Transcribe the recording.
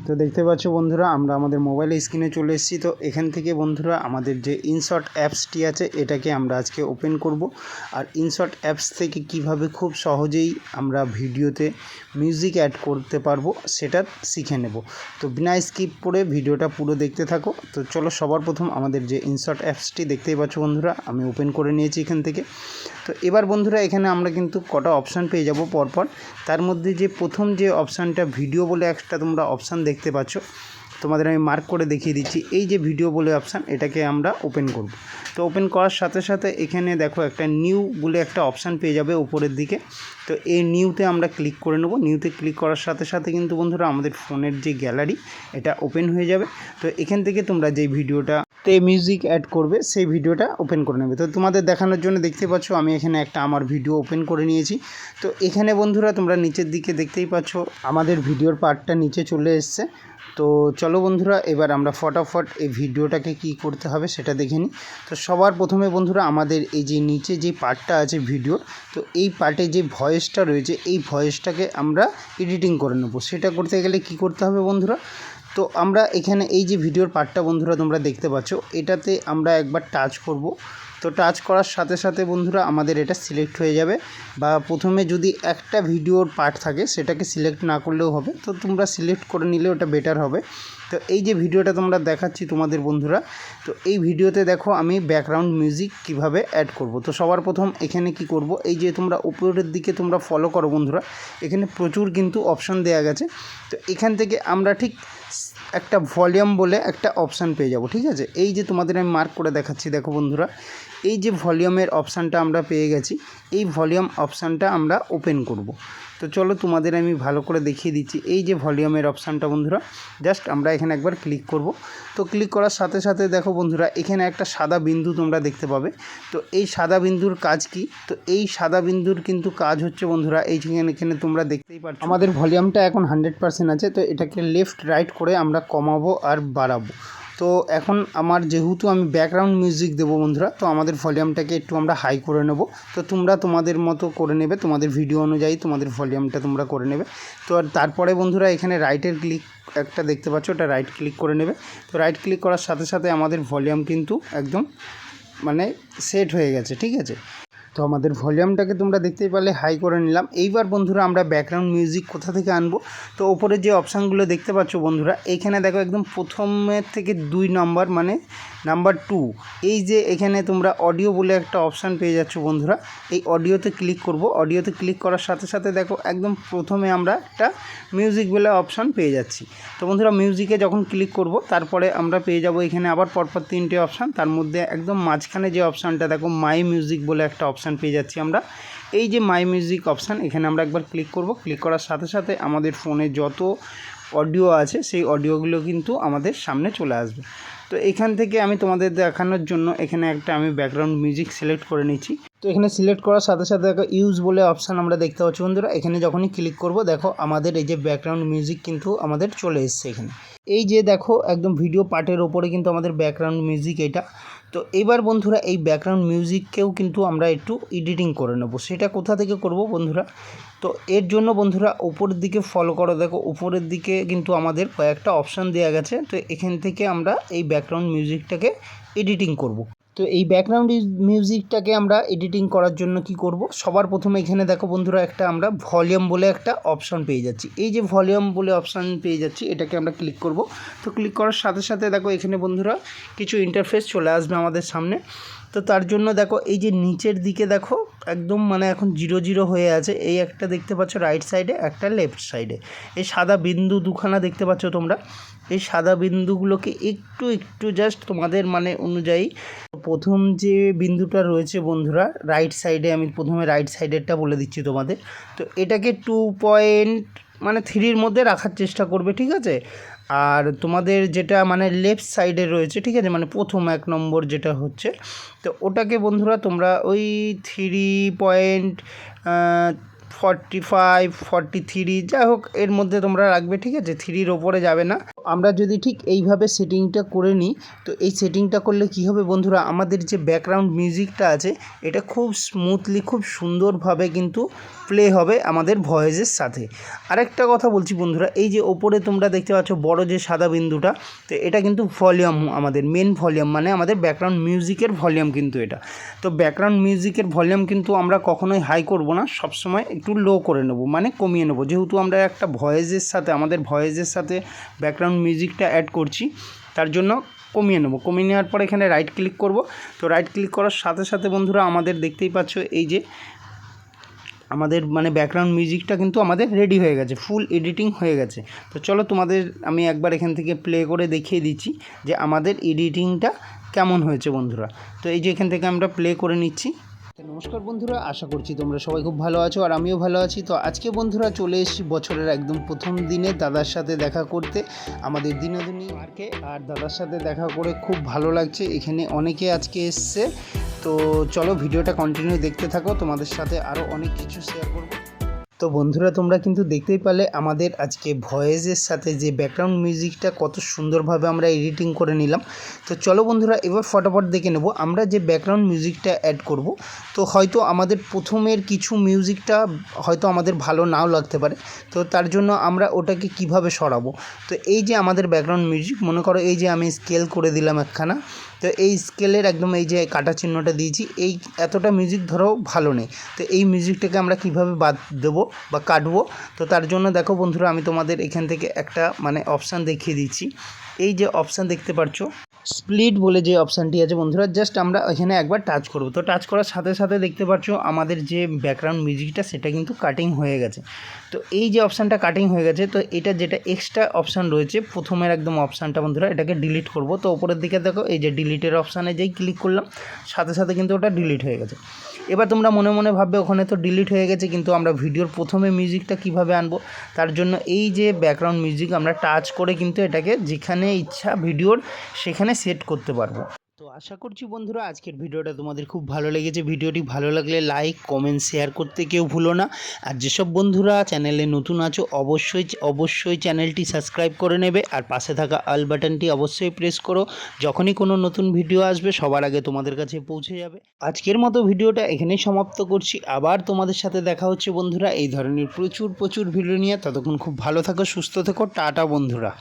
তো দেখতে পাচ্ছ বন্ধুরা, আমরা আমাদের মোবাইলের স্ক্রিনে চলে এসেছি। তো এখান থেকে বন্ধুরা আমাদের যে ইনশট অ্যাপসটি আছে এটাকে আমরা আজকে ওপেন করব। আর ইনশট অ্যাপস থেকে কিভাবে খুব সহজেই আমরা ভিডিওতে মিউজিক অ্যাড করতে পারবো সেটা শিখে নেব। তো বিনা স্কিপ করে ভিডিওটা পুরো দেখতে থাকো। তো চলো, সবার প্রথম আমাদের যে ইনশট অ্যাপসটি দেখতেই পাচ্ছ বন্ধুরা, আমি ওপেন করে নিয়েছি এখান থেকে। তো এবার বন্ধুরা এখানে আমরা কিন্তু কটা অপশান পেয়ে যাব পরপর। তার মধ্যে যে প্রথম যে অপশানটা ভিডিও বলে একটা তোমরা অপশান দেখতে পাচ্ছ, তোমাদের আমি মার্ক করে দেখিয়ে দিচ্ছি। এই যে ভিডিও বলে অপশান, এটাকে আমরা ওপেন করব। তো ওপেন করার সাথে সাথে এখানে দেখো একটা নিউ বলে একটা অপশান পেয়ে যাবে উপরের দিকে। তো এই নিউতে আমরা ক্লিক করে নেব। নিউতে ক্লিক করার সাথে সাথে কিন্তু বন্ধুরা আমাদের ফোনের যে গ্যালারি এটা ওপেন হয়ে যাবে। তো এখান থেকে তোমরা যে ভিডিওটাতে মিউজিক অ্যাড করবে সেই ভিডিওটা ওপেন করে নেবে। তো তোমাদের দেখানোর জন্য দেখতে পাচ্ছ আমি এখানে একটা আমার ভিডিও ওপেন করে নিয়েছি। তো এখানে বন্ধুরা তোমরা নিচের দিকে দেখতেই পাচ্ছ আমাদের ভিডিওর পার্টটা নিচে চলে এসছে। তো চলো বন্ধুরা, এবার আমরা ফটাফট এই ভিডিওটাকে কি করতে হবে সেটা দেখে নিই। তো সবার প্রথমে বন্ধুরা আমাদের এই যে নিচে যে পার্টটা আছে ভিডিওর, তো এই পার্টে যে ভয়েসটা রয়েছে এই ভয়েসটাকে আমরা এডিটিং করে নেব। সেটা করতে গেলে কি করতে হবে বন্ধুরা, তো আমরা এখানে এই যে ভিডিওর পার্টটা বন্ধুরা তোমরা দেখতে পাচ্ছ, এটাতে আমরা একবার টাচ করব। তো টাচ করার সাথে সাথে বন্ধুরা আমাদের এটা সিলেক্ট হয়ে যাবে। বা প্রথমে যদি একটা ভিডিওর পার্ট থাকে সেটাকে সিলেক্ট না করলেও হবে, তো তোমরা সিলেক্ট করে নিলে ওটা বেটার হবে। তো এই যে ভিডিওটা তোমরা দেখাচ্ছি তোমাদের বন্ধুরা, তো এই ভিডিওতে দেখো আমি ব্যাকগ্রাউন্ড মিউজিক কিভাবে অ্যাড করব। তো সবার প্রথম এখানে কি করব, এই যে তোমরা উপরের দিকে তোমরা ফলো করো বন্ধুরা, এখানে প্রচুর কিন্তু অপশান দেওয়া গেছে। তো এখান থেকে আমরা ঠিক একটা ভলিউম বলে একটা অপশান পেয়ে যাব, ঠিক আছে। এই যে তোমাদের আমি মার্ক করে দেখাচ্ছি, দেখো বন্ধুরা, এই যে ভলিউমের অপশানটা আমরা পেয়ে গেছি। এই ভলিউম অপশানটা আমরা ওপেন করব। তো চলো তোমাদের আমি ভালো করে দেখিয়ে দিচ্ছি। এই যে ভলিউমের অপশানটা বন্ধুরা, জাস্ট আমরা এখানে একবার ক্লিক করব। তো ক্লিক করার সাথে সাথে দেখো বন্ধুরা এখানে একটা সাদা বিন্দু তোমরা দেখতে পাবে। তো এই সাদা বিন্দুর কাজ কি, তো এই সাদা বিন্দুর কিন্তু কাজ হচ্ছে বন্ধুরা, এখানে তোমরা দেখতেই পাচ্ছ আমাদের ভলিউমটা এখন 100% আছে। তো এটাকে লেফট রাইট করে আমরা কমাবো আর বাড়াবো। তো এখন আমার যেহেতু আমি ব্যাকগ্রাউন্ড মিউজিক দেবো বন্ধুরা, তো আমাদের ভলিউমটাকে একটু আমরা হাই করে নেব। তো তোমরা তোমাদের মতো করে নেবে, তোমাদের ভিডিও অনুযায়ী তোমাদের ভলিউমটা তোমরা করে নেবে। তো আর তারপরে বন্ধুরা এখানে রাইটের ক্লিক একটা দেখতে পাচ্ছ, ওটা রাইট ক্লিক করে নেবে। তো রাইট ক্লিক করার সাথে সাথে আমাদের ভলিউম কিন্তু একদম মানে সেট হয়ে গেছে, ঠিক আছে। তো আমাদের ভলিউমটাকে তোমরা দেখতেই পারলে হাই করে নিলাম। এইবার বন্ধুরা আমরা ব্যাকগ্রাউন্ড মিউজিক কোথা থেকে আনবো, তো ওপরে যে অপশানগুলো দেখতে পাচ্ছ বন্ধুরা, এইখানে দেখো একদম প্রথমের থেকে 2 নম্বর মানে নাম্বার 2, এই যে এখানে তোমরা অডিও বলে একটা অপশান পেয়ে যাচ্ছ বন্ধুরা। এই অডিওতে ক্লিক করব। অডিওতে ক্লিক করার সাথে সাথে দেখো একদম প্রথমে আমরা একটা মিউজিক বলে অপশান পেয়ে যাচ্ছি। তো বন্ধুরা মিউজিকে যখন ক্লিক করব তারপরে আমরা পেয়ে যাব এখানে আবার পরপর 3টে অপশান। তার মধ্যে একদম মাঝখানে যে অপশানটা দেখো মাই মিউজিক বলে একটা অপশান পেয়ে যাচ্ছি আমরা। এই যে মাই মিউজিক অপশান, এখানে আমরা একবার ক্লিক করব। ক্লিক করার সাথে সাথে আমাদের ফোনে যত অডিও আছে সেই অডিওগুলো কিন্তু আমাদের সামনে চলে আসবে। তো এখান থেকে আমি তোমাদের দেখানোর জন্য এখানে একটা আমি ব্যাকগ্রাউন্ড মিউজিক সিলেক্ট করে নিচ্ছি। তো এখানে সিলেক্ট করার সাথে সাথে দেখো ইউজ বলে অপশান আমরা দেখতে পাচ্ছি বন্ধুরা। এখানে যখনই ক্লিক করব দেখো আমাদের এই যে ব্যাকগ্রাউন্ড মিউজিক কিন্তু আমাদের চলে এসছে এখানে। এই যে দেখো একদম ভিডিও পার্টের ওপরে কিন্তু আমাদের ব্যাকগ্রাউন্ড মিউজিক এটা। তো এবার বন্ধুরা এই ব্যাকগ্রাউন্ড মিউজিককেও কিন্তু আমরা একটু এডিটিং করে নেব। সেটা কোথা থেকে করব বন্ধুরা, তো এর জন্য বন্ধুরা উপরের দিকে ফলো করো, দেখো উপরের দিকে কিন্তু আমাদের কয়েকটা অপশান দেওয়া গেছে। তো এখান থেকে আমরা এই ব্যাকগ্রাউন্ড মিউজিকটাকে এডিটিং করব। তো এই ব্যাকগ্রাউন্ড মিউজিকটাকে আমরা এডিটিং করার জন্য কি করব, সবার প্রথমে এখানে দেখো বন্ধুরা একটা আমরা ভলিউম বলে একটা অপশান পেয়ে যাচ্ছি। এই যে ভলিউম বলে অপশান পেয়ে যাচ্ছি, এটাকে আমরা ক্লিক করব। তো ক্লিক করার সাথে সাথে দেখো এখানে বন্ধুরা কিছু ইন্টারফেস চলে আসবে আমাদের সামনে। তো তার জন্য দেখো এই যে নিচের দিকে দেখো একদম মানে এখন 0 0 হয়ে আছে। এই একটা দেখতে পাচ্ছ রাইট সাইডে, একটা লেফট সাইডে। এই সাদা বিন্দু দুখানা দেখতে পাচ্ছ তোমরা। এই সাদা বিন্দুগুলোকে একটু একটু জাস্ট তোমাদের মানে অনুযায়ী, প্রথম যে বিন্দুটা রয়েছে বন্ধুরা রাইট সাইডে, আমি প্রথমে রাইট সাইডেরটা বলে দিচ্ছি তোমাদের। তো এটাকে 2.3 মধ্যে রাখার চেষ্টা করবে, ঠিক আছে। আর তোমাদের যেটা মানে লেফট সাইডে রয়েছে, ঠিক আছে, মানে প্রথম 1 নম্বর যেটা হচ্ছে, তো ওটাকে বন্ধুরা তোমরা ওই 3.45 43 যাই হোক এর মধ্যে তোমরা রাখবে, ঠিক আছে। 3-র ওপরে যাবে না। আমরা যদি ঠিক এইভাবে সেটিংটা করে নিই, তো এই সেটিংটা করলে কি হবে বন্ধুরা, আমাদের যে ব্যাকগ্রাউন্ড মিউজিকটা আছে এটা খুব স্মুথলি খুব সুন্দরভাবে কিন্তু প্লে হবে আমাদের ভয়েসের সাথে। আরেকটা কথা বলছি বন্ধুরা, এই যে ওপরে তোমরা দেখতে পাচ্ছ বড় যে সাদা বিন্দুটা, তো এটা কিন্তু ভলিউম, আমাদের মেন ভলিউম, মানে আমাদের ব্যাকগ্রাউন্ড মিউজিকের ভলিউম কিন্তু এটা। তো ব্যাকগ্রাউন্ড মিউজিকের ভলিউম কিন্তু আমরা কখনোই হাই করব না, সবসময় একটু লো করে নেব, মানে কমিয়ে নেব, যেহেতু আমরা একটা ভয়েসের সাথে আমাদের ভয়েসের সাথে ব্যাকগ্রাউন্ড মিউজিকটা অ্যাড করছি, তার জন্য কমিয়ে নেব। কমিয়ে নেওয়ার পর এখানে রাইট ক্লিক করব। তো রাইট ক্লিক করার সাথে সাথে বন্ধুরা আমাদের দেখতেই পাচ্ছ এই যে আমাদের মানে ব্যাকগ্রাউন্ড মিউজিকটা কিন্তু আমাদের রেডি হয়ে গেছে, ফুল এডিটিং হয়ে গেছে। তো চলো তোমাদের আমি একবার এখান থেকে প্লে করে দেখিয়ে দিচ্ছি যে আমাদের এডিটিংটা কেমন হয়েছে বন্ধুরা। তো এই যে এখান থেকে আমরা প্লে করে নিচ্ছি। নমস্কার বন্ধুরা, আশা করছি তোমরা সবাই খুব ভালো আছো আর আমিও ভালো আছি। তো আজকে বন্ধুরা চলে এসেছি বছরের একদম প্রথম দিনে দাদার সাথে দেখা করতে আমাদের দিনদিনী পার্কে। আর দাদার সাথে দেখা করে খুব ভালো লাগছে, এখানে অনেকে আজকে এসছে। তো চলো ভিডিওটা কন্টিনিউ দেখতে থাকো, তোমাদের সাথে আরও অনেক কিছু শেয়ার করবো। তো বন্ধুরা তোমরা কিন্তু দেখতেই পারলে আমাদের আজকে ভয়েসের সাথে যে ব্যাকগ্রাউন্ড মিউজিকটা কত সুন্দরভাবে আমরা এডিটিং করে নিলাম। তো চলো বন্ধুরা এবার ফটাফট দেখে নেব আমরা যে ব্যাকগ্রাউন্ড মিউজিকটা অ্যাড করব। তো হয়তো আমাদের প্রথমের কিছু মিউজিকটা হয়তো আমাদের ভালো নাও লাগতে পারে, তো তার জন্য আমরা ওটাকে কিভাবে সরাবো। তো এই যে আমাদের ব্যাকগ্রাউন্ড মিউজিক, মনে করো এই যে আমি স্কেল করে দিলাম একখানা, তো এই স্কেলের একদম এই যে কাটা চিহ্নটা দিয়েছি, এই এতটা মিউজিক ধরো ভালো নেই, তো এই মিউজিকটাকে আমরা কিভাবে বাদ দেবো বা কাটবো। তো তার জন্য দেখো বন্ধুরা আমি তোমাদের এখান থেকে একটা মানে অপশান দেখিয়ে দিচ্ছি। এই যে অপশান দেখতে পাচ্ছ স্প্লিট বলে যে অপশানটি আছে বন্ধুরা, জাস্ট আমরা এখানে একবার টাচ করব। তো টাচ করার সাথে সাথে দেখতে পাচ্ছ আমাদের যে ব্যাকগ্রাউন্ড মিউজিকটা সেটা কিন্তু কাটিং হয়ে গেছে। তো এই যে অপশানটা কাটিং হয়ে গেছে, তো এটা যেটা এক্সট্রা অপশান রয়েছে প্রথমের একদম অপশানটা বন্ধুরা, এটাকে ডিলিট করব। তো উপরের দিকে দেখো এই যে ডিলিটের অপশানে যেই ক্লিক করলাম সাথে সাথে কিন্তু ওটা ডিলিট হয়ে গেছে। এবার তোমরা মনে মনে ভাববে ওখানে তো ডিলিট হয়ে গেছে, কিন্তু আমরা ভিডিওর প্রথমে মিউজিকটা কিভাবে আনবো, তার জন্য এই যে ব্যাকগ্রাউন্ড মিউজিক আমরা টাচ করে কিন্তু এটাকে যেখানে ইচ্ছা ভিডিওর সেখানে সেট করতে পারবো। তো আশা করছি বন্ধুরা আজকের ভিডিওটা তোমাদের খুব ভালো লেগেছে। ভিডিওটি ভালো লাগলে লাইক কমেন্ট শেয়ার করতে কেউ ভুলো না। আর যেসব বন্ধুরা চ্যানেলে নতুন আছো অবশ্যই চ্যানেলটি সাবস্ক্রাইব করে নেবে, আর পাশে থাকা অল বাটনটি অবশ্যই প্রেস করো, যখনই কোনো নতুন ভিডিও আসবে সবার আগে তোমাদের কাছে পৌঁছে যাবে। আজকের মতো ভিডিওটা এখানেই সমাপ্ত করছি, আবার তোমাদের সাথে দেখা হচ্ছে বন্ধুরা এই ধরনের প্রচুর ভিডিও নিয়ে। ততক্ষণ খুব ভালো থাকো, সুস্থ থেকো, টাটা বন্ধুরা।